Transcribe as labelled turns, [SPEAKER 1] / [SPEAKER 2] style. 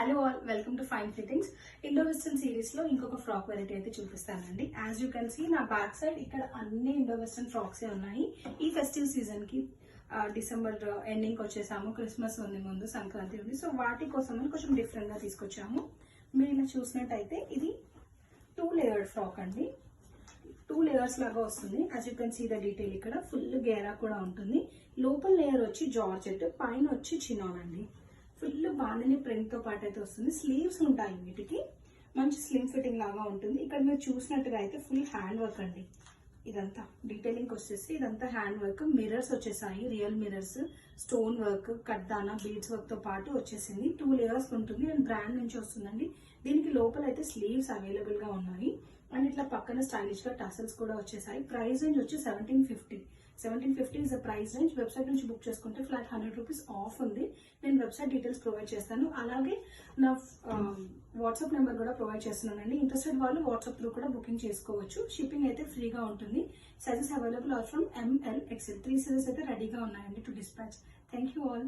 [SPEAKER 1] Hello all, welcome to fine fittings. Indo western series లో ఇంకొక frock variety అయితే చూపిస్తానండి. యాజ్ యూ కెన్ సీ నా బ్యాక్ సైడ్ ఇక్కడ అన్ని ఇండో వెస్టర్న్ ఫ్రాక్స్ ఉన్నాయి. ఈ ఫెస్టివ్ సీజన్ కి డిసెంబర్ ఎండింగ్ వచ్చేసాము, క్రిస్మస్ ఉంది, ముందు సంక్రాంతి ఉంది. సో వాటి కోసం కొంచెం డిఫరెంట్ గా తీసుకొచ్చాము. మీరు ఇలా చూసినట్టయితే ఇది 2 లేయర్డ్ ఫ్రాక్ అండి. 2 లేయర్స్ లాగా వస్తుంది. As you can see the detail, ఇక్కడ ఫుల్ గేరా కూడా ఉంటుంది. లోపల లేయర్ వచ్చి జార్జెట్, పైన వచ్చి చినాన్ అండి. ఫుల్ బాందని ప్రింట్ తో పాటు అయితే వస్తుంది. స్లీవ్స్ ఉంటాయి వీటికి, మంచి స్లిమ్ ఫిట్టింగ్ లాగా ఉంటుంది. ఇక్కడ మీరు చూసినట్టుగా అయితే ఫుల్ హ్యాండ్ వర్క్ అండి. ఇదంతా డీటెయిలింగ్ వచ్చేసి ఇదంతా హ్యాండ్ వర్క్. మిర్రర్స్ వచ్చేసాయి, రియల్ మిర్రర్స్, స్టోన్ వర్క్, కడ్దానా, బీడ్స్ వర్క్ తో పాటు వచ్చేసింది. 2 లేయర్స్ ఉంటుంది అండ్ బ్రాండ్ నుంచి వస్తుందండి. దీనికి లోపల అయితే స్లీవ్స్ అవైలబుల్ గా ఉన్నాయి అండ్ ఇట్లా పక్కన స్టైలిష్ గా టసల్స్ కూడా వచ్చేసాయి. ప్రైస్ రేంజ్ వచ్చి 1750 is the price range. Website నుంచి బుక్ చేసుకుంటే ఫ్లాట్ 100 రూపీస్ ఆఫ్ ఉంది. నేను వెబ్సైట్ డీటెయిల్స్ ప్రొవైడ్ చేస్తాను, అలాగే నా వాట్సాప్ నెంబర్ కూడా ప్రొవైడ్ చేస్తున్నానండి. ఇంట్రెస్టెడ్ వాళ్ళు వాట్సాప్ త్రూ కూడా బుకింగ్ చేసుకోవచ్చు. షిప్పింగ్ అయితే ఫ్రీగా ఉంటుంది. Sizes available are from ML, XL 3 sizes అయితే రెడీగా ఉన్నాయండి to dispatch. Thank you all.